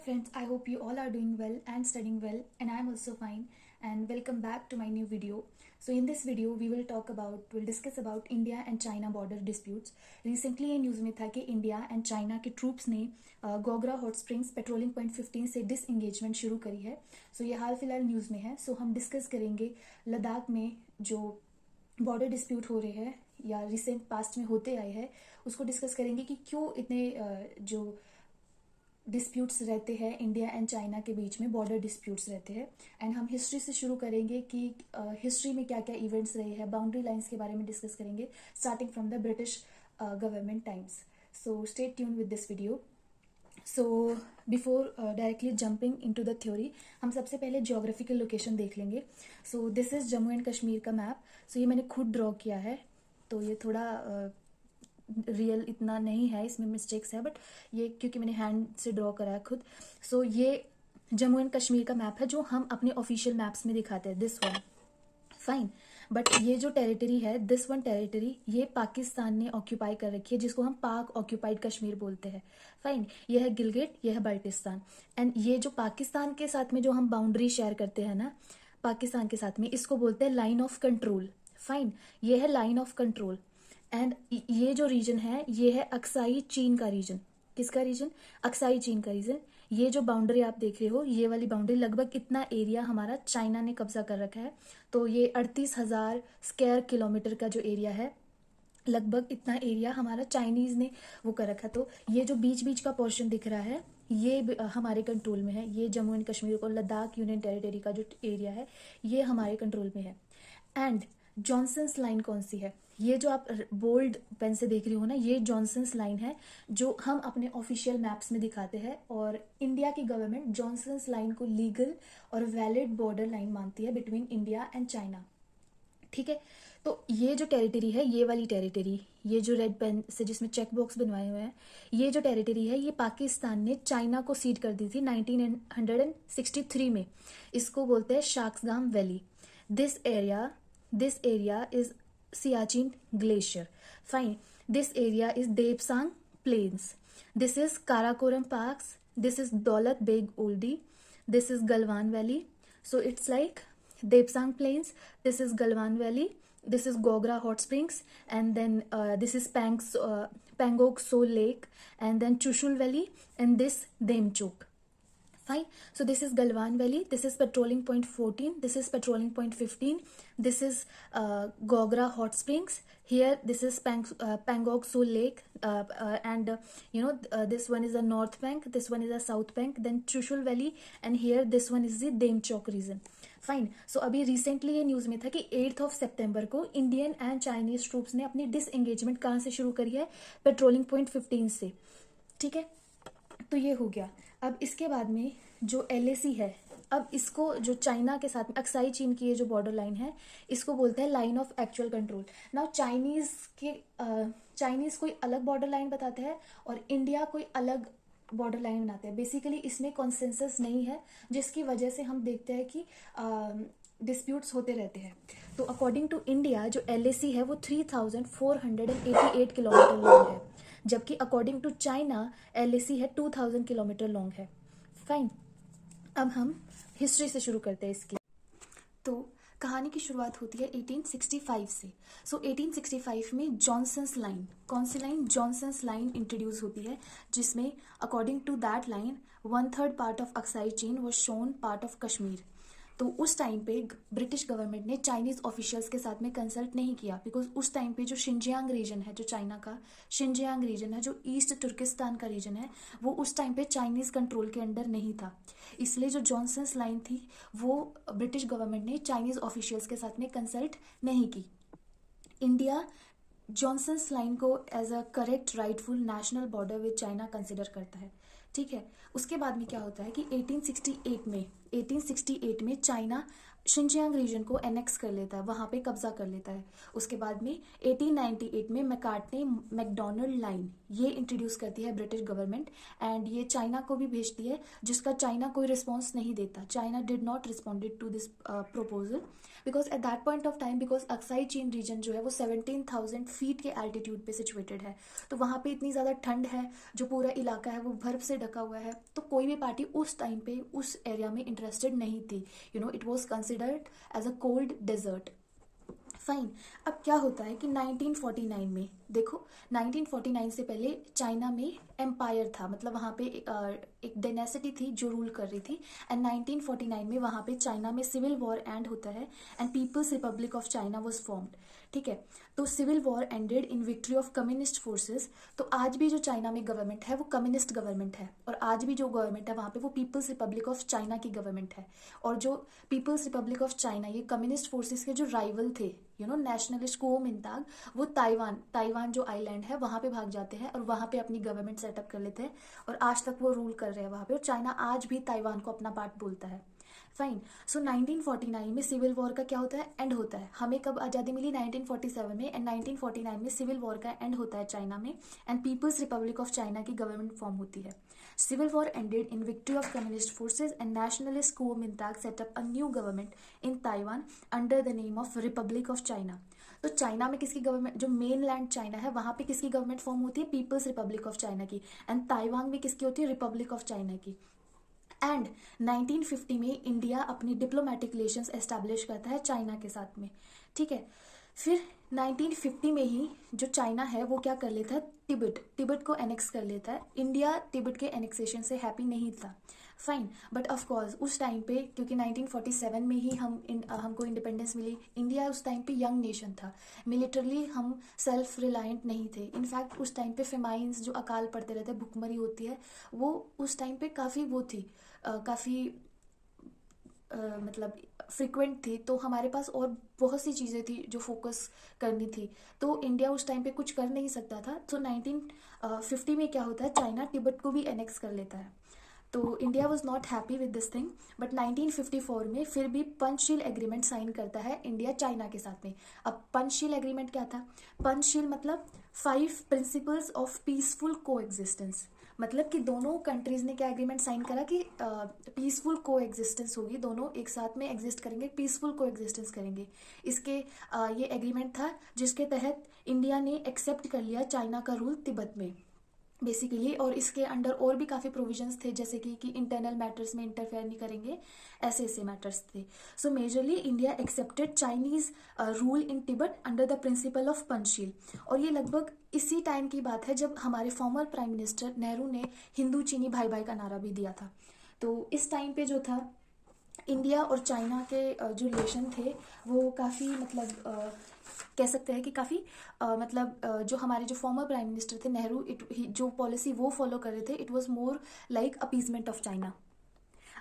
friends, I hope you all are doing well and studying well, and I am also fine. And welcome back to my new video. So in this video we'll discuss about India and China border disputes. Recently ये news में था कि India and China के troops ने Gogra hot springs patrolling point 15 से disengagement शुरू करी है. सो ये हाल फिलहाल न्यूज़ में है. सो हम डिस्कस करेंगे लद्दाख में जो बॉर्डर डिस्प्यूट हो रहे हैं या रिसेंट पास्ट में होते आए हैं, उसको डिस्कस करेंगे कि क्यों इतने जो डिस्प्यूट्स रहते हैं इंडिया एंड चाइना के बीच में, बॉर्डर डिस्प्यूट्स रहते हैं. एंड हम हिस्ट्री से शुरू करेंगे कि हिस्ट्री में क्या क्या इवेंट्स रहे हैं, बाउंड्री लाइंस के बारे में डिस्कस करेंगे starting from the British government times. So stay tune with this video. So before directly jumping into the theory, हम सबसे पहले जियोग्राफिकल लोकेशन देख लेंगे. So this is Jammu and Kashmir का मैप. सो ये मैंने खुद ड्रॉ किया है, तो ये थोड़ा रियल इतना नहीं है, इसमें मिस्टेक्स है, बट ये क्योंकि मैंने हैंड से ड्रॉ करा है खुद. सो ये जम्मू एंड कश्मीर का मैप है जो हम अपने ऑफिशियल मैप्स में दिखाते हैं, दिस वन. फाइन. बट ये जो टेरिटरी है, दिस वन टेरिटरी, ये पाकिस्तान ने ऑक्यूपाई कर रखी है, जिसको हम पाक ऑक्यूपाइड कश्मीर बोलते हैं. फाइन. ये है गिलगिट, ये है बल्टिस्तान. एंड ये जो पाकिस्तान के साथ में जो हम बाउंड्री शेयर करते हैं ना, पाकिस्तान के साथ में, इसको बोलते हैं लाइन ऑफ कंट्रोल. फाइन. ये है लाइन ऑफ कंट्रोल. एंड ये जो रीजन है, ये है अक्साई चीन का रीजन. किसका रीजन? अक्साई चीन का रीजन. ये जो बाउंड्री आप देख रहे हो, ये वाली बाउंड्री, लगभग इतना एरिया हमारा चाइना ने कब्जा कर रखा है. तो ये 38,000 स्क्वायर किलोमीटर का जो एरिया है, लगभग इतना एरिया हमारा चाइनीज ने वो कर रखा. तो ये जो बीच बीच का पोर्शन दिख रहा है, ये हमारे कंट्रोल में है. ये जम्मू एंड कश्मीर को लद्दाख यूनियन टेरिटरी का जो एरिया है, ये हमारे कंट्रोल में है. एंड जॉनसन्स लाइन कौन सी है? ये जो आप बोल्ड पेन से देख रही हो ना, ये जॉनसन्स लाइन है जो हम अपने ऑफिशियल मैप्स में दिखाते हैं. और इंडिया की गवर्नमेंट जॉनसन्स लाइन को लीगल और वैलिड बॉर्डर लाइन मानती है बिटवीन इंडिया एंड चाइना. ठीक है. तो ये जो टेरिटरी है, ये वाली टेरिटरी, ये जो रेड पेन से जिसमें चेक बॉक्स बनवाए हुए हैं, ये जो टेरिटरी है, ये पाकिस्तान ने चाइना को सीड कर दी थी 1963 में. इसको बोलते हैं शाक्सगाम valley. This area is Siachen Glacier. Fine. This area is Depsang Plains. This is Karakoram Parks. This is Daulat Beg Oldie. This is Galwan Valley. So it's like Depsang Plains. This is Galwan Valley. This is Gogra Hot Springs. And then this is Pangok So Lake. And then Chushul Valley. And this Demchok. Fine. So this is Galwan Valley. This is patrolling point 14. This is patrolling point 15. This is Gogra Hot Springs. Here this is Pangok So Lake, and this one is the north bank. This one is the south bank. Then Chushul Valley, and here this one is the Demchok region. Fine. So अभी recently ये news में था कि 8 सितंबर को Indian and Chinese troops ने अपनी disengagement कहाँ से शुरू करी है? पेट्रोलिंग पॉइंट 15 से. ठीक है. तो ये हो गया. अब इसके बाद में जो LAC है, अब इसको जो चाइना के साथ में अक्साई चीन की ये जो बॉर्डर लाइन है, इसको बोलते हैं line of actual control. Now Chinese कोई अलग बॉर्डर लाइन बताते हैं और इंडिया कोई अलग बॉर्डर लाइन बनाते हैं. बेसिकली इसमें कॉन्सेंसस नहीं है, जिसकी वजह से हम देखते हैं कि डिस्प्यूट्स होते रहते हैं. तो अकॉर्डिंग टू इंडिया जो LAC है वो 3,488 किलोमीटर लॉन्ग है, जबकि अकॉर्डिंग टू चाइना LAC है 2,000 किलोमीटर लॉन्ग है. फाइन. अब हम हिस्ट्री से शुरू करते हैं इसकी. तो कहानी की शुरुआत होती है 1865 से. सो 1865 में जॉनसन्स लाइन, कौन सी लाइन? जॉनसन्स लाइन इंट्रोड्यूस होती है, जिसमें according to that line 1/3 part of Aksai Chin was shown part of Kashmir. तो उस टाइम पे ब्रिटिश गवर्नमेंट ने चाइनीज ऑफिशियल्स के साथ में कंसल्ट नहीं किया, बिकॉज उस टाइम पे जो शिनजियांग रीजन है, जो चाइना का शिनजियांग रीजन है, जो ईस्ट तुर्किस्तान का रीजन है, वो उस टाइम पे चाइनीज कंट्रोल के अंडर नहीं था. इसलिए जो जॉनसन्स लाइन थी, वो ब्रिटिश गवर्नमेंट ने चाइनीज ऑफिशियल्स के साथ में कंसल्ट नहीं की. इंडिया जॉनसन्स लाइन को as a correct rightful national border with China consider करता है. ठीक है. उसके बाद में क्या होता है कि 1868 में 1868 में चाइना शिनजियांग रीजन को एनेक्स कर लेता है, वहाँ पे कब्जा कर लेता है। उसके बाद में 1898 में मैकार्टने मैकडोनल्ड लाइन ये इंट्रोड्यूस करती है ब्रिटिश गवर्नमेंट, एंड ये चाइना को भी भेजती है, जिसका चाइना कोई रिस्पॉन्स नहीं देता। China did not responded to this proposal because at that point of time, because Aksai Chin region जो है वो 17,000 फीट के एल्टीट्यूड पे सिचुएटेड है, तो वहाँ पे इतनी ज़्यादा ठंड है, जो पूरा इलाका है वो बर्फ से ढका हुआ है, तो कोई भी पार्टी उस टाइम पे उस एरिया में इंटरेस्टेड नहीं थी। It was considered as a cold desert. Fine. अब क्या होता है कि 1949 में देखो, 1949 से पहले चाइना में एम्पायर था, मतलब वहाँ पे एक डायनेसिटी थी जो रूल कर रही थी, एंड 1949 में वहाँ पे चाइना में सिविल वॉर एंड होता है and People's Republic of China was formed. ठीक है, तो civil war ended in victory of communist forces. तो आज भी जो चाइना में गवर्नमेंट है वो कम्युनिस्ट गवर्नमेंट है, और आज भी जो गवर्नमेंट है वहाँ पे वो पीपल्स रिपब्लिक ऑफ चाइना की गवर्नमेंट है। और जो पीपल्स रिपब्लिक ऑफ चाइना, ये कम्युनिस्ट फोर्सेस के जो राइवल थे, नेशनलिस्ट कुओमिंताग, वो ताइवान जो आइलैंड है वहाँ पे भाग जाते हैं और वहाँ पे अपनी गवर्नमेंट सेटअप कर लेते हैं, और आज तक वो रूल कर रहे हैं वहाँ पे, और चाइना आज भी ताइवान को अपना पार्ट बोलता है। फाइन। सो 1949 में सिविल वॉर का क्या होता है, एंड होता है। हमें कब आज़ादी मिली, 1947 में, एंड 1949 में सिविल वॉर का एंड होता है चाइना में, and People's Republic of China की गवर्नमेंट फॉर्म होती है। Civil war ended in victory of communist forces and nationalist Kuomintang set up a new government in Taiwan under the name of Republic of China। तो China में किसकी government, जो main land China है वहाँ पे किसकी गवर्नमेंट फॉर्म होती है, पीपल्स रिपब्लिक ऑफ चाइना की, एंड ताइवान में किसकी होती है, रिपब्लिक ऑफ चाइना की। एंड 1950 में इंडिया अपनी डिप्लोमेटिक रिलेशंस एस्टैब्लिश करता है चाइना के साथ में। ठीक है, फिर 1950 में ही जो चाइना है वो क्या कर लेता है, तिब्बत को एनेक्स कर लेता है। इंडिया तिब्बत के एनेक्सेशन से हैप्पी नहीं था। फाइन, बट ऑफ कोर्स उस टाइम पे, क्योंकि 1947 में ही हमको इंडिपेंडेंस मिली, इंडिया उस टाइम पे यंग नेशन था, मिलिटरली हम सेल्फ रिलायंट नहीं थे। इनफैक्ट उस टाइम पे फेमाइंस, जो अकाल पड़ते रहते हैं, भुखमरी होती है, वो उस टाइम पे काफ़ी वो थी, काफ़ी मतलब फ्रिक्वेंट थी। तो हमारे पास और बहुत सी चीज़ें थी जो फोकस करनी थी, तो इंडिया उस टाइम पे कुछ कर नहीं सकता था। तो 1950 में क्या होता है, चाइना तिब्बत को भी एनेक्स कर लेता है। तो India was not happy with this thing, but 1954 में फिर भी पंचशील एग्रीमेंट साइन करता है इंडिया चाइना के साथ में। अब पंचशील एग्रीमेंट क्या था, पंचशील मतलब 5 प्रिंसिपल्स ऑफ पीसफुल को एग्जिस्टेंस, मतलब कि दोनों कंट्रीज ने क्या एग्रीमेंट साइन करा कि पीसफुल को एग्जिस्टेंस होगी, दोनों एक साथ में एग्जिस्ट करेंगे, पीसफुल को एग्जिस्टेंस करेंगे। इसके ये एग्रीमेंट था जिसके तहत इंडिया ने एक्सेप्ट कर लिया चाइना का रूल तिब्बत में बेसिकली, और इसके अंडर और भी काफ़ी प्रोविजंस थे, जैसे कि इंटरनल मैटर्स में इंटरफेयर नहीं करेंगे, ऐसे मैटर्स थे। सो majorly India accepted Chinese rule in Tibet under the principle of Panchsheel. और ये लगभग इसी टाइम की बात है जब हमारे फॉर्मर प्राइम मिनिस्टर नेहरू ने हिंदू चीनी भाई भाई का नारा भी दिया था। तो इस टाइम पे जो था, इंडिया और चाइना के जो रिलेशन थे वो काफ़ी मतलब कह सकते हैं कि काफ़ी जो हमारे जो फॉर्मर प्राइम मिनिस्टर थे नेहरू, जो पॉलिसी वो फॉलो कर रहे थे, it was more like appeasement of China.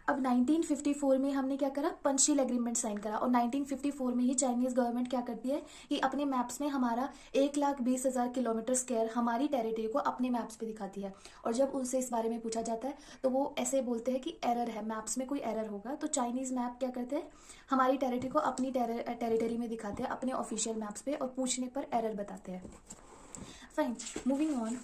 अब 1954 में हमने क्या करा, पंचशील एग्रीमेंट साइन करा, और 1954 में ही चाइनीज गवर्नमेंट क्या करती है कि अपने मैप्स में हमारा 1,20,000 किलोमीटर स्क्वायर हमारी टेरिटरी को अपने मैप्स पे दिखाती है। और जब उनसे इस बारे में पूछा जाता है तो वो ऐसे बोलते हैं कि एरर है, मैप्स में कोई एरर होगा। तो चाइनीज मैप क्या करते हैं, हमारी टेरिटरी को अपनी टेरिटरी में दिखाते हैं, अपने ऑफिशियल मैप्स पे, और पूछने पर एरर बताते हैं। Fine, moving on.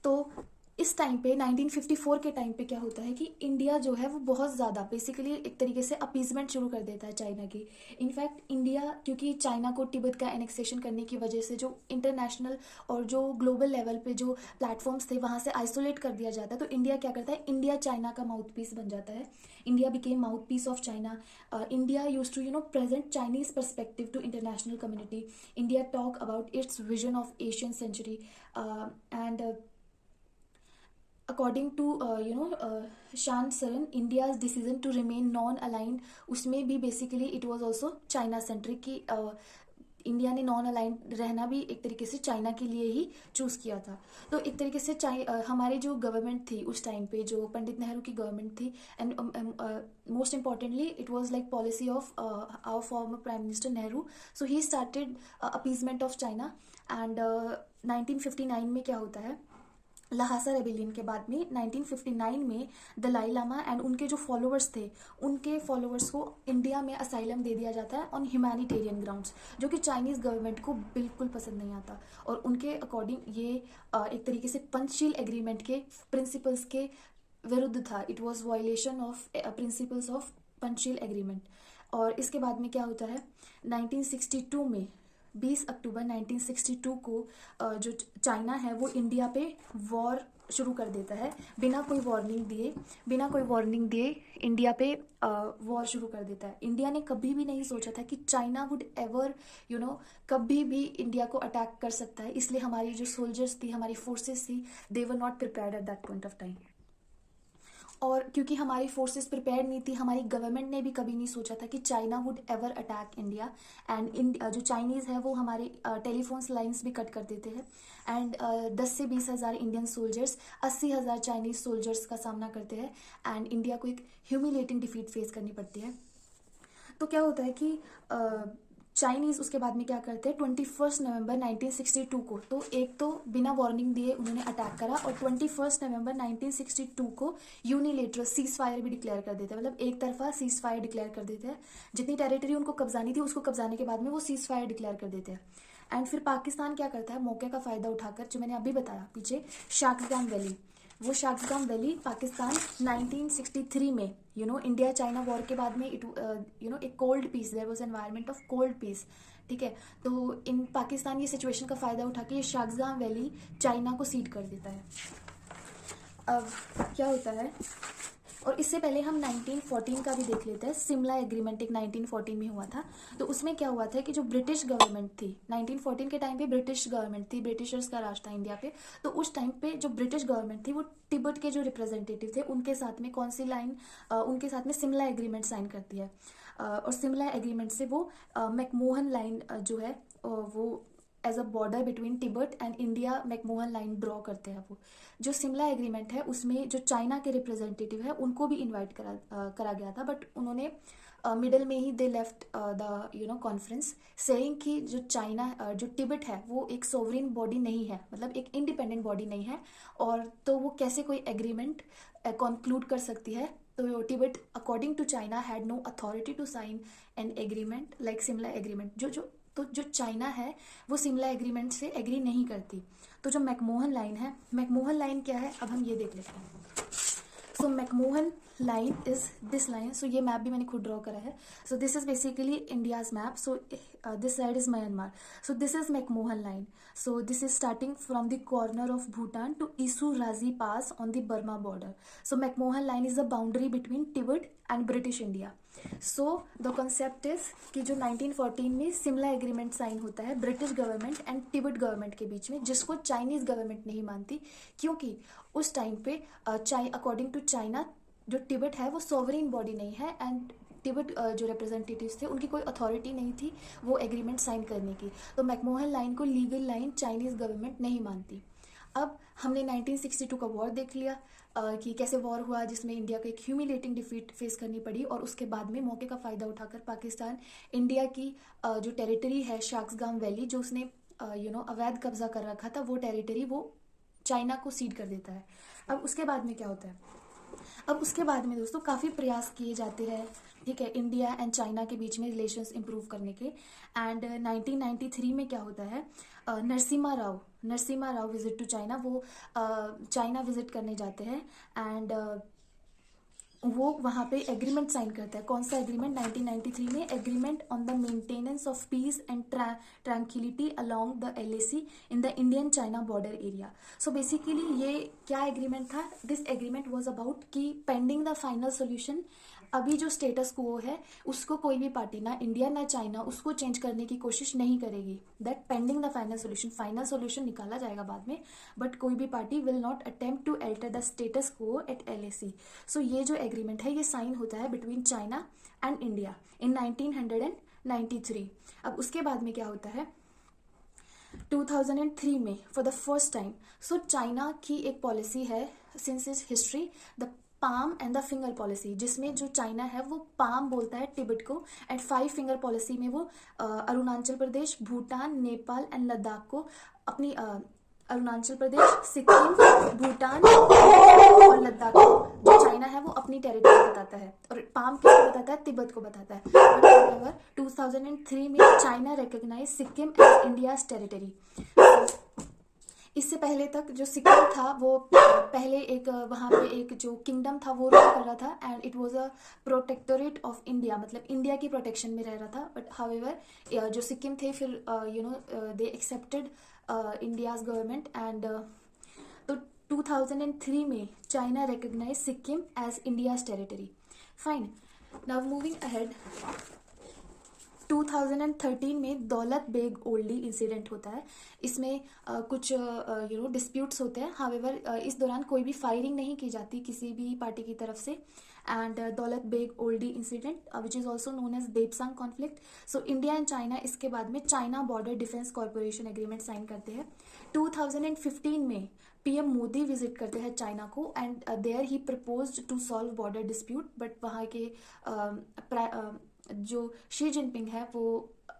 तो इस टाइम पे 1954 के टाइम पे क्या होता है कि इंडिया जो है वो बहुत ज़्यादा बेसिकली एक तरीके से अपीजमेंट शुरू कर देता है चाइना की। इनफैक्ट इंडिया, क्योंकि चाइना को तिब्बत का एनेक्सेशन करने की वजह से जो इंटरनेशनल और जो ग्लोबल लेवल पे जो प्लेटफॉर्म्स थे वहाँ से आइसोलेट कर दिया जाता है, तो इंडिया क्या करता है, इंडिया चाइना का माउथ पीस बन जाता है। India became mouth piece of China. India use to present Chinese perspective to international community. India talk about its vision of Asian century and according to Shyam Saran, India's decision to remain non aligned, उसमें भी basically it was also China centric की India ने non aligned रहना भी एक तरीके से China के लिए ही चूज किया था। तो एक तरीके से हमारी जो गवर्नमेंट थी उस टाइम पे, जो पंडित नेहरू की गवर्नमेंट थी, and most importantly it was like policy of our former prime minister Nehru. So he started appeasement of China. And 1959 में क्या होता है, लहासा रेबिलियन के बाद में 1959 में दलाई लामा एंड उनके जो फॉलोअर्स थे, उनके फॉलोअर्स को इंडिया में असाइलम दे दिया जाता है ऑन ह्यूमैनिटेरियन ग्राउंड्स, जो कि चाइनीज़ गवर्नमेंट को बिल्कुल पसंद नहीं आता। और उनके अकॉर्डिंग ये एक तरीके से पंचशील एग्रीमेंट के प्रिंसिपल्स के विरुद्ध था। It was violation of principles of Panchsheel agreement. और इसके बाद में क्या होता है, 1962 में 20 अक्टूबर 1962 को जो चाइना है वो इंडिया पे वॉर शुरू कर देता है, बिना कोई वार्निंग दिए इंडिया पे वॉर शुरू कर देता है। इंडिया ने कभी भी नहीं सोचा था कि चाइना वुड एवर कभी भी इंडिया को अटैक कर सकता है, इसलिए हमारी जो सोल्जर्स थी, हमारी फोर्सेस थी, they were not prepared at that point of time. और क्योंकि हमारी फोर्सेस प्रिपेयर नहीं थी, हमारी गवर्नमेंट ने भी कभी नहीं सोचा था कि China would ever attack India. And जो चाइनीज़ है वो हमारे टेलीफोन्स लाइंस भी कट कर देते हैं। एंड 10 से 20 हज़ार इंडियन सोल्जर्स 80,000 चाइनीज़ सोल्जर्स का सामना करते हैं एंड इंडिया को एक ह्यूमिलेटिंग डिफीट फेस करनी पड़ती है। तो क्या होता है कि चाइनीज़ उसके बाद में क्या करते हैं, 21 नवंबर 1962 को, तो एक तो बिना वार्निंग दिए उन्होंने अटैक करा, और 21 नवंबर 1962 को यूनिलेटरल सीज फायर भी डिक्लेयर कर देते हैं, मतलब एक तरफा सीज फायर डिक्लेयर कर देते हैं। जितनी टेरिटरी उनको कब्जानी थी उसको कब्जाने के बाद में वो सीज फायर डिक्लेयर कर देते हैं। एंड फिर पाकिस्तान क्या करता है, मौके का फ़ायदा उठाकर, जो मैंने अभी बताया पीछे, शाक्सगाम वैली, वो शाक्सगाम वैली पाकिस्तान 1963 में इंडिया चाइना वॉर के बाद में एक cold peace, there was environment of cold peace, ठीक है। तो इन पाकिस्तान ये सिचुएशन का फ़ायदा उठा के ये शाक्सगाम वैली चाइना को सीड कर देता है। अब क्या होता है, और इससे पहले हम 1914 का भी देख लेते हैं। सिमला एग्रीमेंट एक 1914 में हुआ था। तो उसमें क्या हुआ था कि जो ब्रिटिश गवर्नमेंट थी 1914 के टाइम पे, ब्रिटिश गवर्नमेंट थी, ब्रिटिशर्स का राज था इंडिया पे। तो उस टाइम पे जो ब्रिटिश गवर्नमेंट थी वो तिब्बत के जो रिप्रेजेंटेटिव थे उनके साथ में कौन सी लाइन, उनके साथ में सिमला एग्रीमेंट साइन करती है। और सिमला एग्रीमेंट से वो मैकमोहन लाइन जो है वो as a border between Tibet and India McMahon line draw करते हैं। वो जो सिमला एग्रीमेंट है उसमें जो चाइना के रिप्रेजेंटेटिव है उनको भी इनवाइट करा गया था, बट उन्होंने मिडल में ही they left the conference saying कि जो चाइना जो तिब्बत है वो एक सोवरेन बॉडी नहीं है, मतलब एक इंडिपेंडेंट बॉडी नहीं है, और तो वो कैसे कोई एग्रीमेंट कंक्लूड कर सकती है। तो Tibet according to China had no authority to sign an agreement like Simla agreement. जो चाइना है वो सिमला एग्रीमेंट से एग्री नहीं करती। तो जो मैकमोहन लाइन है, मैकमोहन लाइन क्या है अब हम ये देख लेते हैं। So McMahon line is this line. So ये मैप भी मैंने खुद ड्रॉ करा है। So this is basically India's map. So this side is Myanmar. So this is McMahon line. So this is starting from the corner of Bhutan to Isu Razi pass on the Burma border. So McMahon line is the boundary between Tibet and British India. So the concept is कि जो 1914 में सिमला agreement sign होता है British government and Tibet government के बीच में, जिसको Chinese government नहीं मानती, क्योंकि उस टाइम पे अकॉर्डिंग टू चाइना जो तिब्बत है वो सॉवरेन बॉडी नहीं है, एंड तिब्बत जो रिप्रेजेंटेटिव्स थे उनकी कोई अथॉरिटी नहीं थी वो एग्रीमेंट साइन करने की। तो मैकमोहन लाइन को लीगल लाइन चाइनीज गवर्नमेंट नहीं मानती। अब हमने 1962 का वॉर देख लिया कि कैसे वॉर हुआ, जिसमें इंडिया को एक ह्यूमिलेटिंग डिफीट फेस करनी पड़ी, और उसके बाद में मौके का फ़ायदा उठाकर पाकिस्तान इंडिया की जो टेरिटरी है शाक्सगाम वैली, जो उसने अवैध कब्जा कर रखा था, वो टेरिटरी वो चाइना को सीड कर देता है। अब उसके बाद में क्या होता है, अब उसके बाद में दोस्तों काफ़ी प्रयास किए जाते हैं, ठीक है, इंडिया एंड चाइना के बीच में रिलेशंस इंप्रूव करने के। एंड 1993 में क्या होता है, Narasimha Rao visit to China, वो चाइना विजिट करने जाते हैं एंड वो वहाँ पे एग्रीमेंट साइन करता है। कौन सा एग्रीमेंट, 1993 में agreement on the maintenance of peace and tranquillity along the LAC in the Indian China border area. So basically ये क्या एग्रीमेंट था, दिस एग्रीमेंट वाज अबाउट कि पेंडिंग द फाइनल सोल्यूशन, अभी जो स्टेटस क्वो है उसको कोई भी पार्टी, ना इंडिया ना चाइना, उसको चेंज करने की कोशिश नहीं करेगी। That pending the final solution निकाला जाएगा बाद में, बट कोई भी party will not attempt to alter the status quo at LAC। So ये जो एग्रीमेंट है ये साइन होता है between China and India in 1993। अब उसके बाद में क्या होता है, 2003 में for the first time, so China की एक पॉलिसी है since it's history, the palm and the finger policy, जिसमें जो चाइना है वो पाम बोलता है तिब्बत को, एंड 5 फिंगर पॉलिसी में वो अरुणाचल प्रदेश, भूटान, नेपाल एंड लद्दाख को अपनी अरुणाचल प्रदेश, सिक्किम, भूटान और लद्दाख को जो चाइना है वो अपनी टेरिटरी बताता है, और पाम किसको बताता है? तिब्बत को बताता है। बट हाउएवर 2003 में China recognise Sikkim as India's territory. इससे पहले तक जो सिक्किम था वो पहले एक वहाँ पे एक जो किंगडम था वो रूल कर रहा था, and it was a protectorate of India, मतलब इंडिया की प्रोटेक्शन में रह रहा था। बट हाउएवर जो सिक्किम थे फिर they accepted India's government, and तो 2003 में China recognise Sikkim as India's territory. Fine, now moving ahead, 2013 में दौलत बेग ओल्डी इंसिडेंट होता है। इसमें कुछ डिस्प्यूट्स होते हैं। हावेवर इस दौरान कोई भी फायरिंग नहीं की जाती किसी भी पार्टी की तरफ से। And Daulat Beg Oldi incident which is also known as Depsang conflict. So India and China इसके बाद में China border defence corporation agreement sign करते हैं। 2015 में पीएम मोदी विजिट करते हैं चाइना को, and there he proposed to solve border dispute. But वहाँ के जो शी जिनपिंग है वो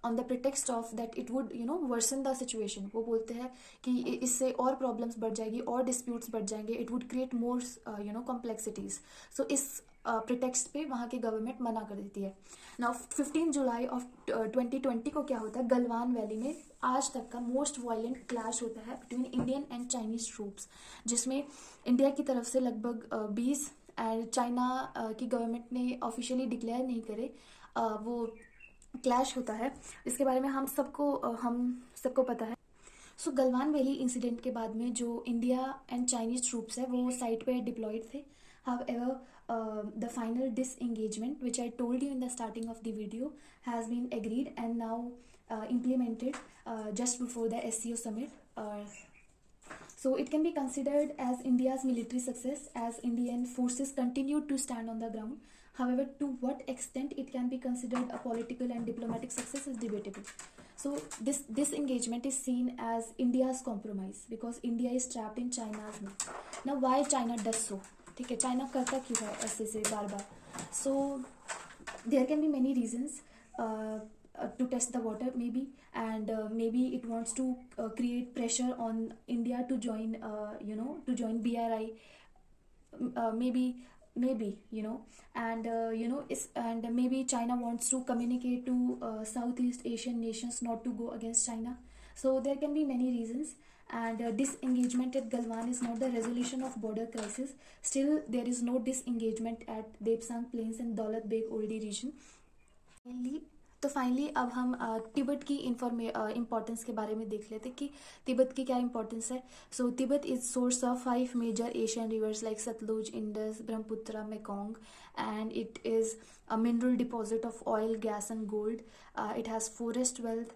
on the pretext of that it would worsen the situation, वो बोलते हैं कि इससे और प्रॉब्लम्स बढ़ जाएगी और डिस्प्यूट्स बढ़ जाएंगे, it would create more complexities. So इस प्रिटेक्स्ट पे वहाँ की गवर्नमेंट मना कर देती है। नाउ 15 जुलाई ऑफ 2020 को क्या होता है, गलवान वैली में आज तक का मोस्ट वायलेंट क्लैश होता है between Indian and Chinese troops, जिसमें इंडिया की तरफ से लगभग 20 एंड चाइना की गवर्नमेंट ने ऑफिशियली डिक्लेयर नहीं करे वो क्लैश होता है। इसके बारे में हम सबको पता है। सो गलवान वैली इंसिडेंट के बाद में जो इंडिया एंड चाइनीज ट्रूप्स है वो साइट पे डिप्लॉयड थे। However the final disengagement which I told you in the starting of the video has been agreed and now implemented just before the SCO summit. So it can be considered as India's military success as Indian forces continued to stand on the ground. However, to what extent it can be considered a political and diplomatic success is debatable. So this engagement is seen as India's compromise because India is trapped in China's net. Now why China does so? ठीक है, China करता क्यों है ऐसे से बार बार? So there can be many reasons. To test the water maybe, and maybe it wants to create pressure on India to join to join BRI, maybe and maybe China wants to communicate to Southeast Asian nations not to go against China. So there can be many reasons, and disengagement at Galwan is not the resolution of border crisis. Still there is no disengagement at Depsang Plains and Daulat Beg Oldie region. तो finally अब हम तिब्बत की importance के बारे में देख लेते कि तिब्बत की क्या इम्पोर्टेंस है। So Tibet is source of 5 major Asian rivers like Sutlej, Indus, Brahmaputra, Mekong, and it is a mineral deposit of oil, gas and gold. It has forest wealth.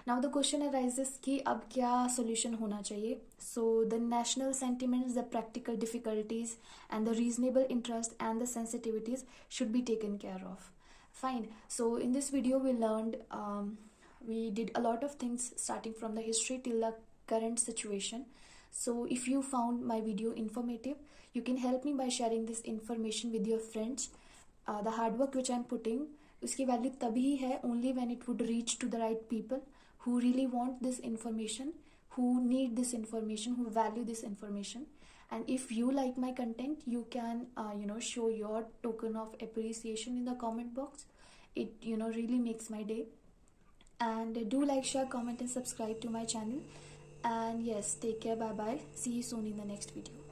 Now the question arises कि अब क्या सोल्यूशन होना चाहिए। So the national sentiments, the practical difficulties and the reasonable interest and the sensitivities should be taken care of. Fine. So in this video we learned we did a lot of things starting from the history till the current situation. So if you found my video informative, you can help me by sharing this information with your friends. The hard work which I am putting, uski value tabhi hai only when it would reach to the right people who really want this information, who need this information, who value this information. And if you like my content, you can show your token of appreciation in the comment box. It really makes my day. And do like, share, comment and subscribe to my channel. And yes, take care, bye bye, see you soon in the next video.